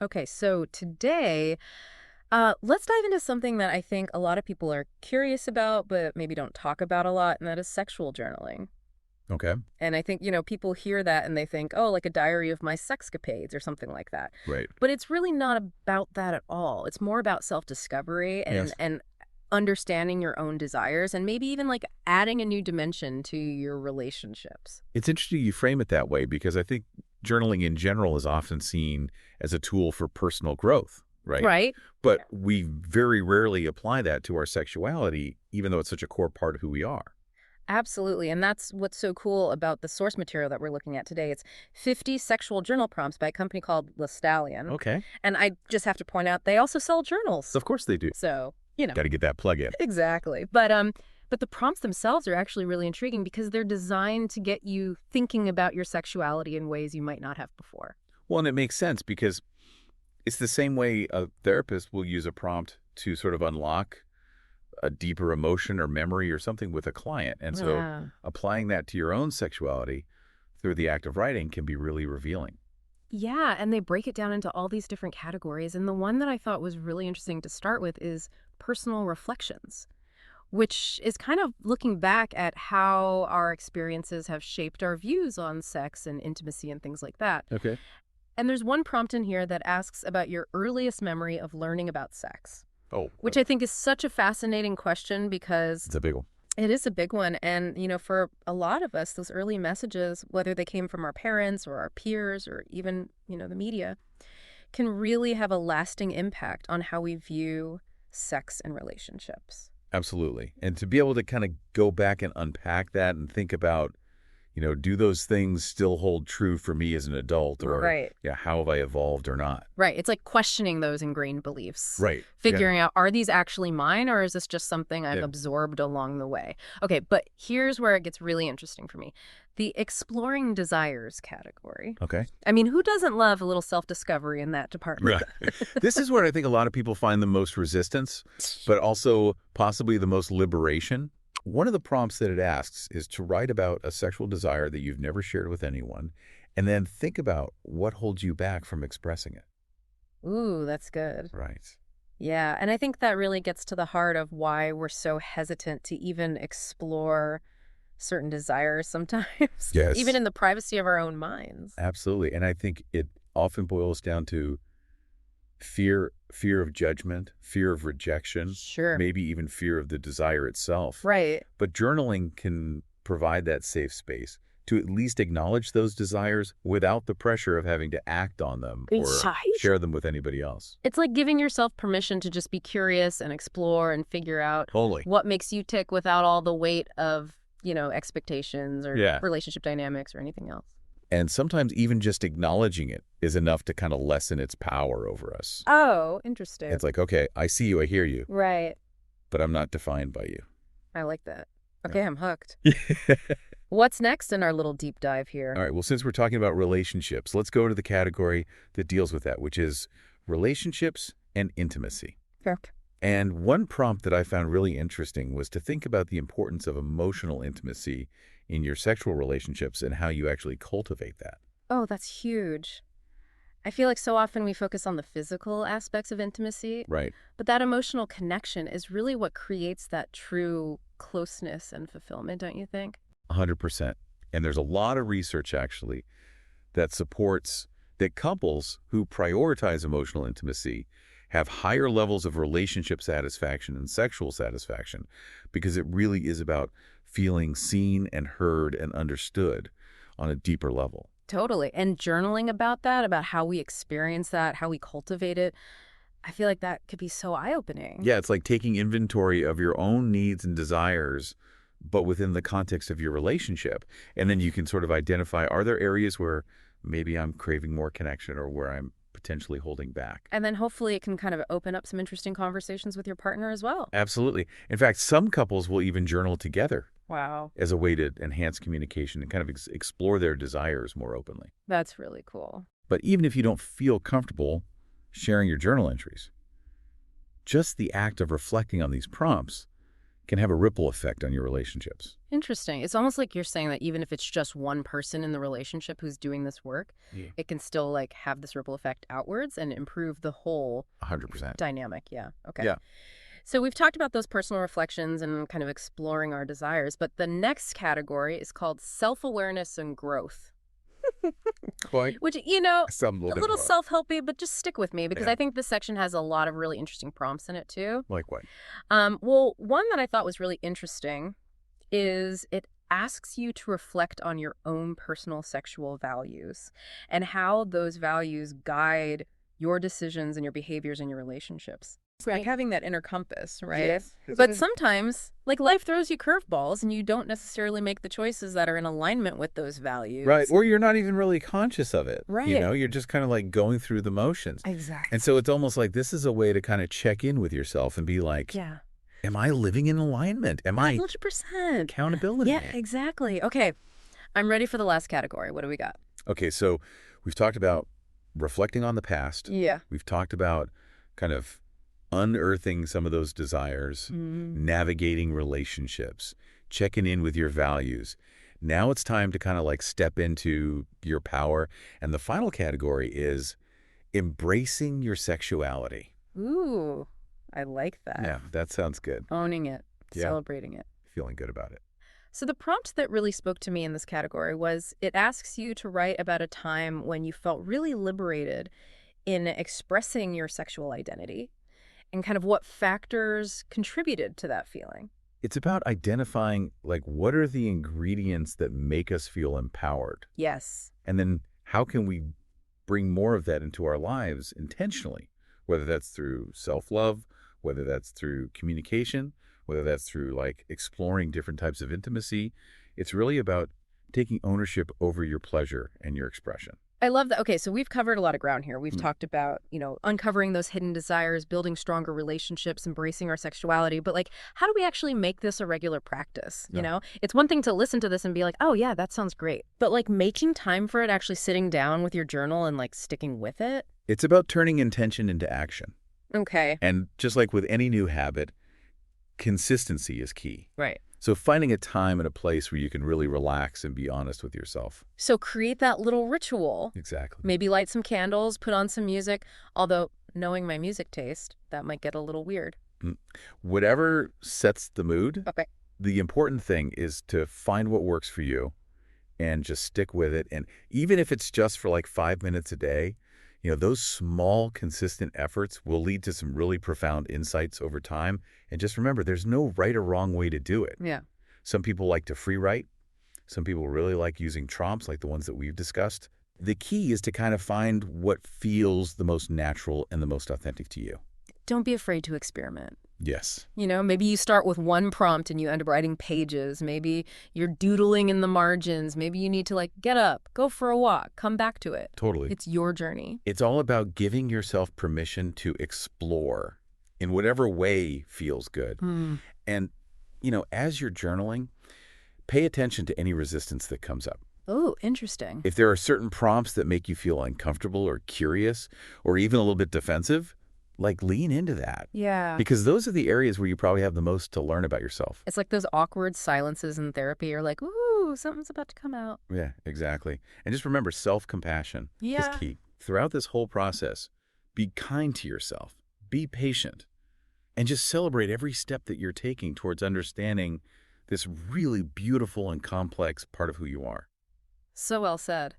Okay, so today, let's dive into something that I think a lot of people are curious about, but maybe don't talk about a lot, and that is sexual journaling. Okay. And I think, people hear that and they think, oh, like a diary of my sexcapades or something like that. Right. But it's really not about that at all. It's more about self-discovery and Yes. and understanding your own desires and maybe even like adding a new dimension to your relationships. It's interesting you frame it that way because I think journaling in general is often seen as a tool for personal growth, right? Right? But we very rarely apply that to our sexuality, even though it's such a core part of who we are. Absolutely. And that's what's so cool about the source material that we're looking at today. It's 50 sexual journal prompts by a company called Lestallion. Okay. And I just have to point out they also sell journals. Of course they do. So, Got to get that plug in. exactly. But the prompts themselves are actually really intriguing because they're designed to get you thinking about your sexuality in ways you might not have before. Well, and it makes sense because it's the same way a therapist will use a prompt to sort of unlock a deeper emotion or memory or something with a client. And so Yeah. applying that to your own sexuality through the act of writing can be really revealing. Yeah, and they break it down into all these different categories. And the one that I thought was really interesting to start with is personal reflections, which is kind of looking back at how our experiences have shaped our views on sex and intimacy and things like that. Okay. And there's one prompt in here that asks about your earliest memory of learning about sex, Oh, which I think is such a fascinating question because it's a big one. it is a big one. And, for a lot of us, those early messages, whether they came from our parents or our peers or even, the media, can really have a lasting impact on how we view sex and relationships. Absolutely. And to be able to kind of go back and unpack that and think about, do those things still hold true for me as an adult or, Right. yeah, how have I evolved or not? Right. It's like questioning those ingrained beliefs. Right. Figuring out, are these actually mine or is this just something I've Yeah. absorbed along the way? Okay, but here's where it gets really interesting for me. The exploring desires category. Okay. I mean, who doesn't love a little self-discovery in that department? Right. This is where I think a lot of people find the most resistance, but also possibly the most liberation. One of the prompts that it asks is to write about a sexual desire that you've never shared with anyone, and then think about what holds you back from expressing it. Ooh, that's good. Right. Yeah, and I think that really gets to the heart of why we're so hesitant to even explore certain desires sometimes, even Yes. in the privacy of our own minds. Absolutely. And I think it often boils down to fear of judgment, fear of rejection, Sure. maybe even fear of the desire itself. Right. But journaling can provide that safe space to at least acknowledge those desires without the pressure of having to act on them or share them with anybody else. It's like giving yourself permission to just be curious and explore and figure out Totally. what makes you tick without all the weight of, expectations or Yeah. relationship dynamics or anything else. And sometimes even just acknowledging it is enough to kind of lessen its power over us. Oh, interesting. It's like, okay, I see you, I hear you, Right. but I'm not defined by you. I like that. Okay, I'm hooked. Yeah. What's next in our little deep dive here? All right, well, since we're talking about relationships, let's go to the category that deals with that, which is relationships and intimacy. Okay. And one prompt that I found really interesting was to think about the importance of emotional intimacy in your sexual relationships and how you actually cultivate that. Oh, that's huge. I feel like so often we focus on the physical aspects of intimacy, Right. but that emotional connection is really what creates that true closeness and fulfillment, don't you think? 100%. And there's a lot of research actually that supports that couples who prioritize emotional intimacy have higher levels of relationship satisfaction and sexual satisfaction because it really is about feeling seen and heard and understood on a deeper level. Totally. And journaling about that, about how we experience that, how we cultivate it, I feel like that could be so eye-opening. Yeah, it's like taking inventory of your own needs and desires, but within the context of your relationship. And then you can sort of identify, are there areas where maybe I'm craving more connection or where I'm potentially holding back? And then hopefully it can kind of open up some interesting conversations with your partner as well. Absolutely. In fact, some couples will even journal together Wow. as a way to enhance communication and kind of explore their desires more openly. That's really cool. But even if you don't feel comfortable sharing your journal entries, just the act of reflecting on these prompts can have a ripple effect on your relationships. Interesting. It's almost like you're saying that even if it's just one person in the relationship who's doing this work, Yeah. it can still like have this ripple effect outwards and improve the whole 100%. dynamic. Yeah. Okay. Yeah. So we've talked about those personal reflections and kind of exploring our desires, but the next category is called self-awareness and growth, Quite which, some a little self-helpy, but just stick with me because Yeah. I think this section has a lot of really interesting prompts in it too. Like what? Well, one that I thought was really interesting is it asks you to reflect on your own personal sexual values and how those values guide your decisions and your behaviors in your relationships. Like having that inner compass, right? Yes. But sometimes, like life throws you curveballs and you don't necessarily make the choices that are in alignment with those values. Right. Or you're not even really conscious of it. Right. You're just kind of like going through the motions. Exactly. And so it's almost like this is a way to kind of check in with yourself and be like, Yeah. am I living in alignment? Am I 100%. accountability? Yeah, exactly. Okay. I'm ready for the last category. What do we got? Okay, so we've talked about reflecting on the past. Yeah. We've talked about kind of unearthing some of those desires, navigating relationships, checking in with your values. Now it's time to kind of like step into your power. And the final category is embracing your sexuality. Ooh, I like that. Yeah, that sounds good. Owning it, Yeah. celebrating it. Feeling good about it. So the prompt that really spoke to me in this category was it asks you to write about a time when you felt really liberated in expressing your sexual identity and kind of what factors contributed to that feeling. It's about identifying like what are the ingredients that make us feel empowered? Yes. And then how can we bring more of that into our lives intentionally, whether that's through self-love, whether that's through communication, whether that's through like exploring different types of intimacy. It's really about taking ownership over your pleasure and your expression. I love that. Okay, so we've covered a lot of ground here. We've talked about, uncovering those hidden desires, building stronger relationships, embracing our sexuality. But like, how do we actually make this a regular practice? Yeah. It's one thing to listen to this and be like, oh yeah, that sounds great. But like making time for it, actually sitting down with your journal and like sticking with it. It's about turning intention into action. Okay. And just like with any new habit, consistency is key. Right. So finding a time and a place where you can really relax and be honest with yourself. So create that little ritual. Exactly. Maybe light some candles, put on some music. Although, knowing my music taste, that might get a little weird. Whatever sets the mood, Okay. the important thing is to find what works for you and just stick with it. And even if it's just for like 5 minutes a day, those small, consistent efforts will lead to some really profound insights over time. And just remember, there's no right or wrong way to do it. Yeah. Some people like to free write. Some people really like using prompts like the ones that we've discussed. The key is to kind of find what feels the most natural and the most authentic to you. Don't be afraid to experiment. Yes. Maybe you start with one prompt and you end up writing pages. Maybe you're doodling in the margins. Maybe you need to like get up, go for a walk, come back to it. Totally. It's your journey. It's all about giving yourself permission to explore in whatever way feels good. And, as you're journaling, pay attention to any resistance that comes up. Oh, interesting. If there are certain prompts that make you feel uncomfortable or curious or even a little bit defensive, like lean into that. Yeah. Because those are the areas where you probably have the most to learn about yourself. It's like those awkward silences in therapy. You're like, ooh, something's about to come out. Yeah, exactly. And just remember, self-compassion is Yeah. key. Throughout this whole process, be kind to yourself, be patient, and just celebrate every step that you're taking towards understanding this really beautiful and complex part of who you are. So well said.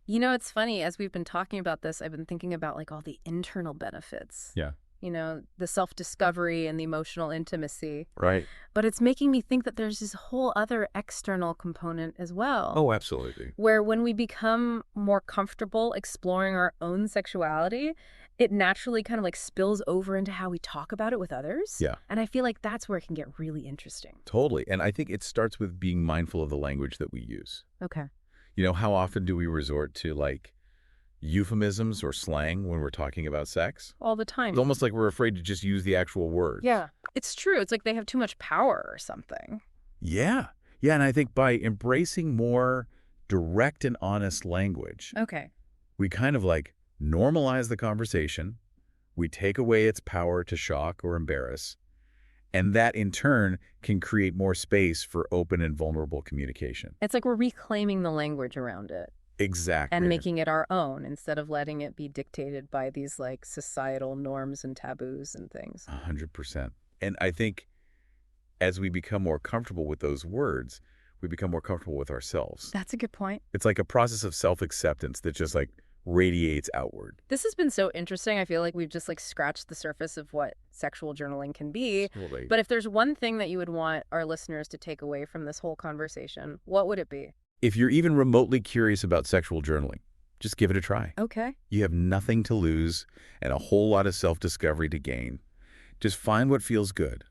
It's funny, as we've been talking about this, I've been thinking about like all the internal benefits. Yeah. The self-discovery and the emotional intimacy. Right. But it's making me think that there's this whole other external component as well. Oh, absolutely. Where when we become more comfortable exploring our own sexuality, it naturally kind of like spills over into how we talk about it with others. Yeah. And I feel like that's where it can get really interesting. Totally. And I think it starts with being mindful of the language that we use. Okay. How often do we resort to like euphemisms or slang when we're talking about sex? All the time. It's almost like we're afraid to just use the actual words. Yeah. It's true. It's like they have too much power or something. Yeah. Yeah. And I think by embracing more direct and honest language, Okay. we kind of like normalize the conversation. We take away its power to shock or embarrass. And that, in turn, can create more space for open and vulnerable communication. It's like we're reclaiming the language around it and Exactly. making it our own instead of letting it be dictated by these like societal norms and taboos and things. 100%. And I think as we become more comfortable with those words, we become more comfortable with ourselves. That's a good point. It's like a process of self-acceptance that just like radiates outward. This has been so interesting. I feel like we've just like scratched the surface of what sexual journaling can be. Totally. But if there's one thing that you would want our listeners to take away from this whole conversation, what would it be? If you're even remotely curious about sexual journaling, just give it a try. Okay. You have nothing to lose and a whole lot of self-discovery to gain. Just find what feels good.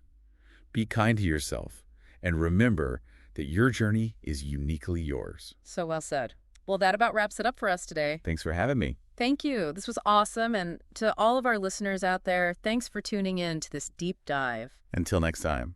Be kind to yourself. And remember that your journey is uniquely yours. So well said. Well, that about wraps it up for us today. Thanks for having me. Thank you. This was awesome. And to all of our listeners out there, thanks for tuning in to this deep dive. Until next time.